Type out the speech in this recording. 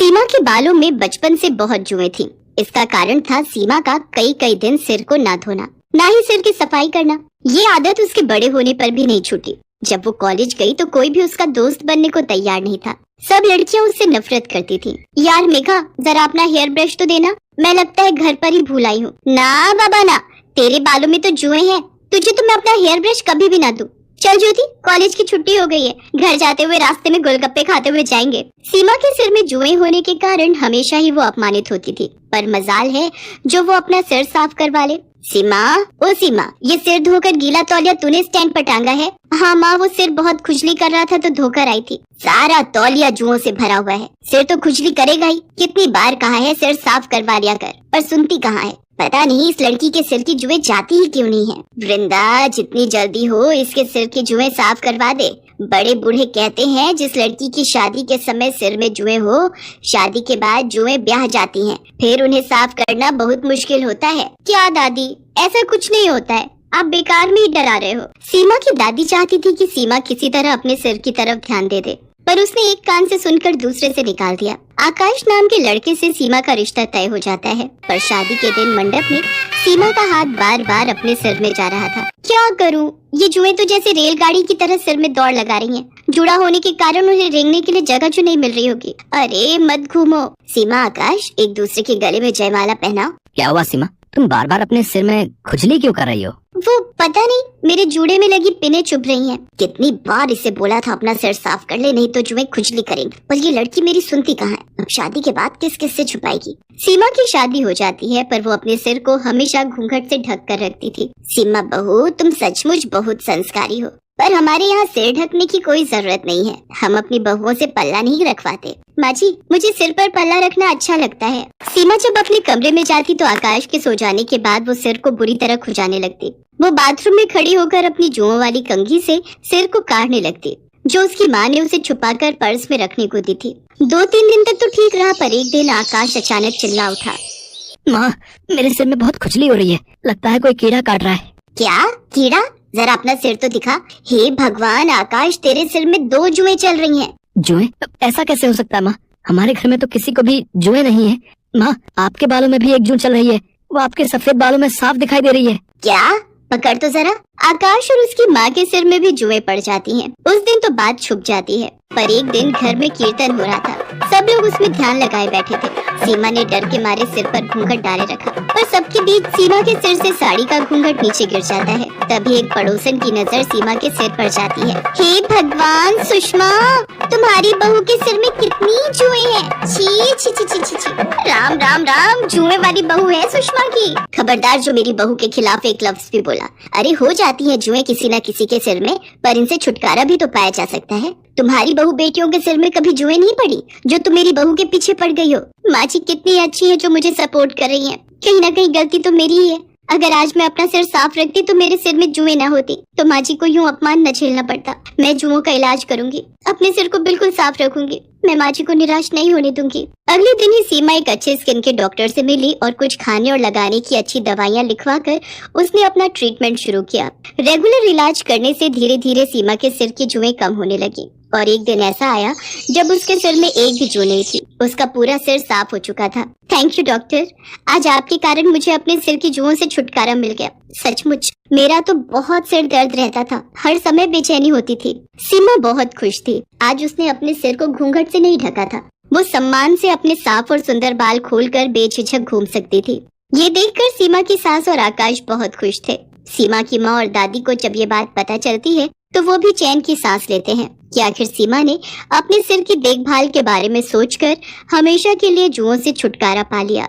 सीमा के बालों में बचपन से बहुत जुएं थी। इसका कारण था सीमा का कई कई दिन सिर को ना धोना, ना ही सिर की सफाई करना। ये आदत उसके बड़े होने पर भी नहीं छूटी। जब वो कॉलेज गई तो कोई भी उसका दोस्त बनने को तैयार नहीं था। सब लड़कियां उससे नफरत करती थी। यार मेघा, जरा अपना हेयर ब्रश तो देना, मैं लगता है घर पर ही भूल आई हूँ। ना बाबा ना, तेरे बालों में तो जुएं हैं, तुझे तो मैं अपना हेयर ब्रश कभी भी ना दूं। चल ज्योति, कॉलेज की छुट्टी हो गई है, घर जाते हुए रास्ते में गोलगप्पे खाते हुए जाएंगे। सीमा के सिर में जुएं होने के कारण हमेशा ही वो अपमानित होती थी, पर मजाल है जो वो अपना सिर साफ करवा ले। सीमा, ओ सीमा, ये सिर धोकर गीला तौलिया तूने स्टैंड पर टांगा है? हाँ माँ, वो सिर बहुत खुजली कर रहा था तो धोकर आई थी। सारा तौलिया जुओं से भरा हुआ है, सिर तो खुजली करेगा ही। कितनी बार कहा है सिर साफ करवा लिया कर, पर सुनती कहाँ है। पता नहीं इस लड़की के सिर की जुएं जाती ही क्यों नहीं है। वृंदा, जितनी जल्दी हो इसके सिर की जुएं साफ करवा दे। बड़े बूढ़े कहते हैं जिस लड़की की शादी के समय सिर में जुएं हो, शादी के बाद जुएं ब्याह जाती हैं, फिर उन्हें साफ करना बहुत मुश्किल होता है। क्या दादी, ऐसा कुछ नहीं होता है, आप बेकार में ही डरा रहे हो। सीमा की दादी चाहती थी कि सीमा किसी तरह अपने सिर की तरफ ध्यान दे दे, पर उसने एक कान से सुनकर दूसरे से निकाल दिया। आकाश नाम के लड़के से सीमा का रिश्ता तय हो जाता है, पर शादी के दिन मंडप में सीमा का हाथ बार बार अपने सिर में जा रहा था। क्या करूं, ये जुएं तो जैसे रेलगाड़ी की तरह सिर में दौड़ लगा रही हैं। जुड़ा होने के कारण उन्हें रेंगने के लिए जगह जो नहीं मिल रही होगी। अरे मत घूमो। सीमा, आकाश, एक दूसरे के गले में जयमाला पहनाओ। क्या हुआ सीमा, तुम बार बार अपने सिर में खुजली क्यों कर रही हो? वो पता नहीं, मेरे जूड़े में लगी पिनें चुभ रही हैं। कितनी बार इसे बोला था अपना सिर साफ कर ले, नहीं तो जुएं खुजली करेंगी, पर ये लड़की मेरी सुनती कहाँ है। अब शादी के बाद किस किस से छुपाएगी। सीमा की शादी हो जाती है, पर वो अपने सिर को हमेशा घूंघट से ढक कर रखती थी। सीमा बहू, तुम सचमुच बहुत संस्कारी हो, पर हमारे यहाँ सिर ढकने की कोई जरूरत नहीं है। हम अपनी बहुओं से पल्ला नहीं रखवाते। माँ जी, मुझे सिर पर पल्ला रखना अच्छा लगता है। सीमा जब अपने कमरे में जाती तो आकाश के सो जाने के बाद वो सिर को बुरी तरह खुजाने लगती। वो बाथरूम में खड़ी होकर अपनी जुओं वाली कंघी से सिर को काटने लगती, जो उसकी माँ ने उसे छुपाकर पर्स में रखने को दी थी। 2-3 दिन तक तो ठीक रहा, पर एक दिन आकाश अचानक चिल्ला उठा। माँ, मेरे सिर में बहुत खुजली हो रही है, लगता है कोई कीड़ा काट रहा है। क्या कीड़ा? जरा अपना सिर तो दिखा। हे भगवान आकाश, तेरे सिर में 2 जुएं चल रही हैं। जुएं? ऐसा कैसे हो सकता है माँ? हमारे घर में तो किसी को भी जुएं नहीं है। माँ, आपके बालों में भी एक जूं चल रही है, वो आपके सफेद बालों में साफ दिखाई दे रही है। क्या? पकड़ तो जरा। आकाश और उसकी माँ के सिर में भी जुएं पड़ जाती हैं। उस दिन तो बात छुप जाती है, पर एक दिन घर में कीर्तन हो रहा था। सब लोग उसमें ध्यान लगाए बैठे थे। सीमा ने डर के मारे सिर पर घूंघट डाले रखा, और सबके बीच सीमा के सिर से साड़ी का घूंघट नीचे गिर जाता है। तभी एक पड़ोसन की नजर सीमा के सिर पर जाती है। हे भगवान सुषमा, तुम्हारी बहू के सिर में कितनी जुएं हैं। छी छी छी छी छी। राम राम राम, जुएं वाली बहू है सुषमा की। खबरदार जो मेरी बहू के खिलाफ एक लफ्ज भी बोला। अरे हो जाती है जुएं किसी न किसी के सिर में, पर इनसे छुटकारा भी तो पाया जा सकता है। तुम्हारी बहू बेटियों के सिर में कभी जुएं नहीं पड़ी, जो तुम मेरी बहू के पीछे पड़ गई हो। माँ जी कितनी अच्छी है जो मुझे सपोर्ट कर रही है। कहीं ना कहीं गलती तो मेरी ही है। अगर आज मैं अपना सिर साफ रखती तो मेरे सिर में जुएं ना होती, तो माँ जी को यूँ अपमान न झेलना पड़ता। मैं जुओं का इलाज करूंगी, अपने सिर को बिल्कुल साफ रखूंगी। मैं माँ जी को निराश नहीं होने दूंगी। अगले दिन ही सीमा एक अच्छे स्किन के डॉक्टर से मिली और कुछ खाने और लगाने की अच्छी दवाइयाँ लिखवाकर उसने अपना ट्रीटमेंट शुरू किया। रेगुलर इलाज करने से धीरे धीरे सीमा के सिर की जुएं कम होने लगी, और एक दिन ऐसा आया जब उसके सिर में एक भी जू नहीं थी। उसका पूरा सिर साफ हो चुका था। थैंक यू डॉक्टर, आज आपके कारण मुझे अपने सिर की जुओं से छुटकारा मिल गया। सचमुच मेरा तो बहुत सिर दर्द रहता था, हर समय बेचैनी होती थी। सीमा बहुत खुश थी। आज उसने अपने सिर को घूंघट से नहीं ढका था। वो सम्मान से अपने साफ और सुंदर बाल खोलकर बेझिझक घूम सकती थी। ये देखकर सीमा की सास और आकाश बहुत खुश थे। सीमा की माँ और दादी को जब ये बात पता चलती है तो वो भी चैन की सांस लेते हैं कि आखिर सीमा ने अपने सिर की देखभाल के बारे में सोचकर हमेशा के लिए जुओं से छुटकारा पा लिया।